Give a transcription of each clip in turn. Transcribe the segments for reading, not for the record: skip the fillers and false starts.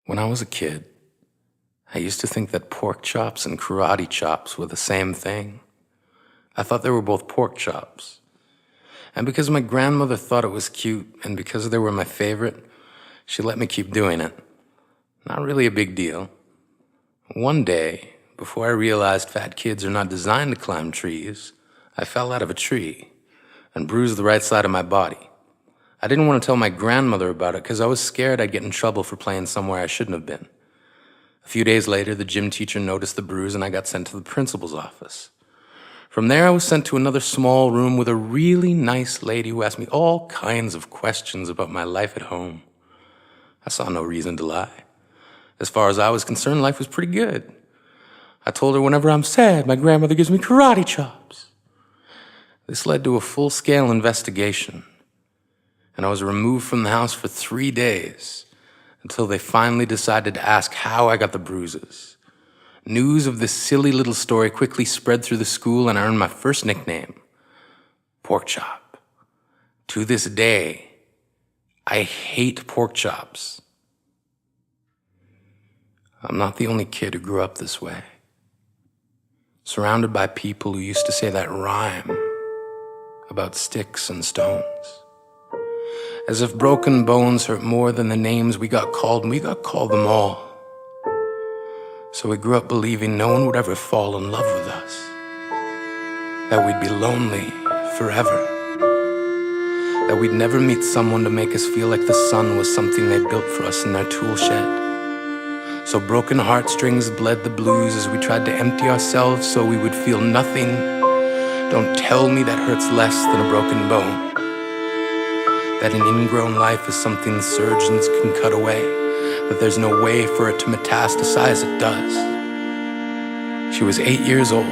When I was a kid, I used to think that pork chops and karate chops were the same thing. I thought they were both pork chops. And because my grandmother thought it was cute, and because they were my favorite, she let me keep doing it. Not really a big deal. One day, before I realized fat kids are not designed to climb trees, I fell out of a tree and bruised the right side of my body. I didn't want to tell my grandmother about it because I was scared I'd get in trouble for playing somewhere I shouldn't have been. A few days later, the gym teacher noticed the bruise and I got sent to the principal's office. From there, I was sent to another small room with a really nice lady who asked me all kinds of questions about my life at home. I saw no reason to lie. As far as I was concerned, life was pretty good. I told her whenever I'm sad, my grandmother gives me karate chops. This led to a full-scale investigation, and I was removed from the house for 3 days until they finally decided to ask how I got the bruises. News of this silly little story quickly spread through the school, and I earned my first nickname, Pork Chop. To this day, I hate pork chops. I'm not the only kid who grew up this way, surrounded by people who used to say that rhyme about sticks and stones. As if broken bones hurt more than the names we got called, and we got called them all. So we grew up believing no one would ever fall in love with us, that we'd be lonely forever, that we'd never meet someone to make us feel like the sun was something they built for us in their tool shed. So broken heartstrings bled the blues as we tried to empty ourselves so we would feel nothing. Don't tell me that hurts less than a broken bone. That an ingrown life is something surgeons can cut away, that there's no way for it to metastasize, it does. She was 8 years old.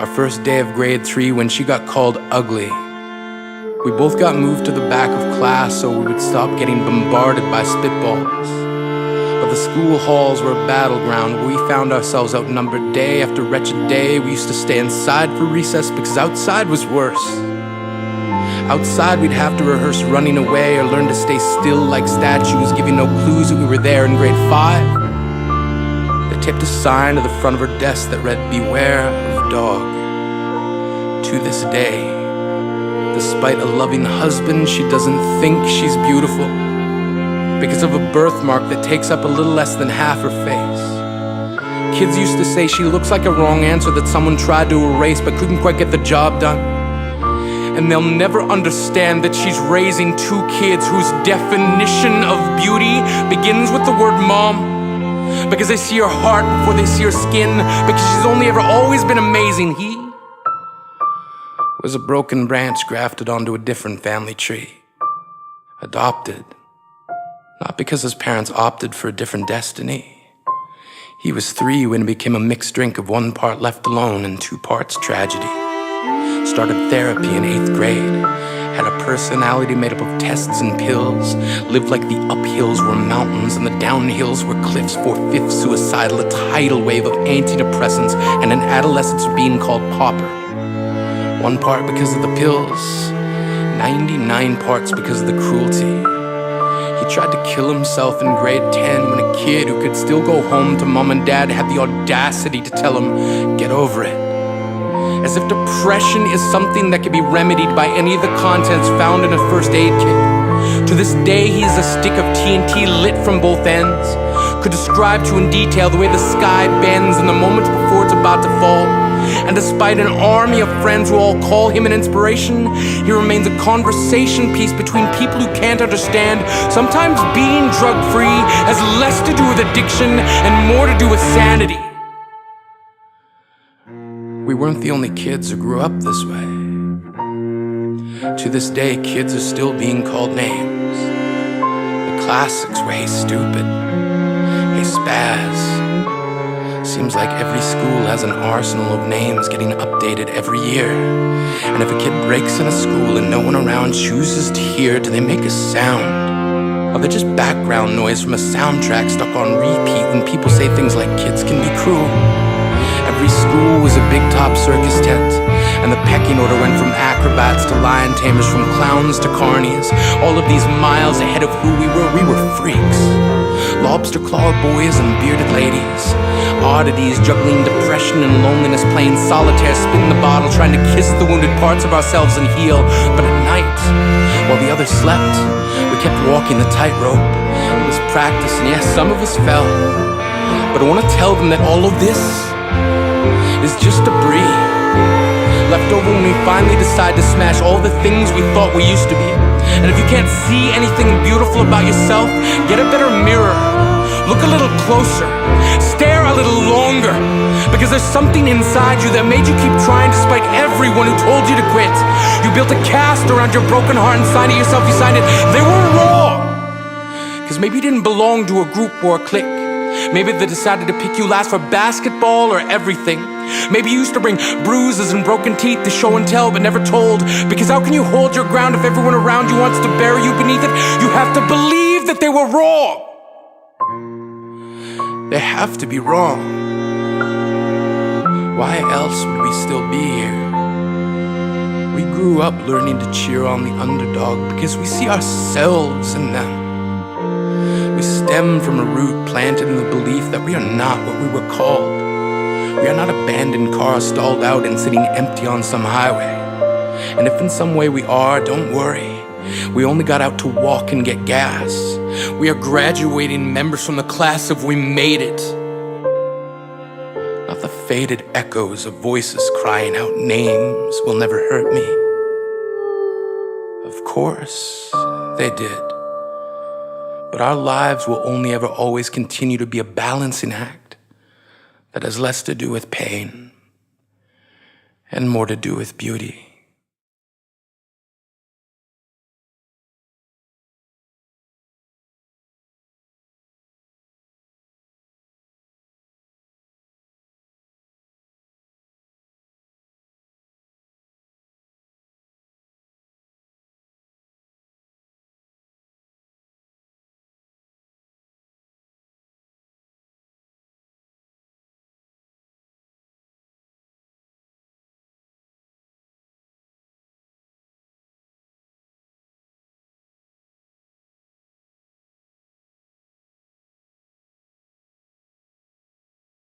Our first day of grade 3 when she got called ugly. We both got moved to the back of class so we would stop getting bombarded by spitballs. But the school halls were a battleground where we found ourselves outnumbered day after wretched day. We used to stay inside for recess because outside was worse. Outside we'd have to rehearse running away or learn to stay still like statues, giving no clues that we were there in grade 5. They taped a sign to the front of her desk that read, "Beware of dog." To this day, despite a loving husband, she doesn't think she's beautiful because of a birthmark that takes up a little less than half her face. Kids used to say she looks like a wrong answer that someone tried to erase but couldn't quite get the job done. And they'll never understand that she's raising 2 kids whose definition of beauty begins with the word mom. Because they see her heart before they see her skin. Because she's only ever always been amazing. He was a broken branch grafted onto a different family tree. Adopted. Not because his parents opted for a different destiny. He was 3 when it became a mixed drink of 1 part left alone and 2 parts tragedy. Started therapy in 8th grade. Had a personality made up of tests and pills. Lived like the uphills were mountains and the downhills were cliffs. 4/5 suicidal, a tidal wave of antidepressants, and an adolescence being called pauper. 1 part because of the pills, 99 parts because of the cruelty. He tried to kill himself in grade 10 when a kid who could still go home to mom and dad had the audacity to tell him, "Get over it." As if depression is something that can be remedied by any of the contents found in a first aid kit. To this day, he is a stick of TNT lit from both ends. Could describe to in detail the way the sky bends in the moments before it's about to fall. And despite an army of friends who all call him an inspiration, he remains a conversation piece between people who can't understand. Sometimes being drug-free has less to do with addiction and more to do with sanity. We weren't the only kids who grew up this way. To this day, kids are still being called names. The classics were "Hey Stupid," "Hey Spaz." Seems like every school has an arsenal of names getting updated every year. And if a kid breaks in a school and no one around chooses to hear, do they make a sound? Or they're just background noise from a soundtrack stuck on repeat when people say things like kids can be cruel? Every school was a big top circus tent, And the pecking order went from acrobats to lion tamers, from clowns to carnies. All of these miles ahead of who we were freaks. Lobster claw boys and bearded ladies, oddities juggling depression and loneliness, playing solitaire, spin the bottle, trying to kiss the wounded parts of ourselves and heal. But at night, while the others slept, we kept walking the tightrope. It was practice, and yes, some of us fell. But I want to tell them that all of this is just debris left over when we finally decide to smash all the things we thought we used to be. And if you can't see anything beautiful about yourself, get a better mirror. Look a little closer. Stare a little longer. Because there's something inside you that made you keep trying despite everyone who told you to quit. You built a cast around your broken heart and signed it yourself. You signed it. They were wrong. Because maybe you didn't belong to a group or a clique. Maybe they decided to pick you last for basketball or everything. Maybe you used to bring bruises and broken teeth to show and tell but never told. Because how can you hold your ground if everyone around you wants to bury you beneath it? You have to believe that they were wrong. They have to be wrong. Why else would we still be here? We grew up learning to cheer on the underdog because we see ourselves in them. We stem from a root planted in the belief that we are not what we were called. We are not abandoned cars stalled out and sitting empty on some highway. And if in some way we are, don't worry. We only got out to walk and get gas. We are graduating members from the class of We Made It. Not the faded echoes of voices crying out names will never hurt me. Of course, they did. But our lives will only ever always continue to be a balancing act that has less to do with pain and more to do with beauty.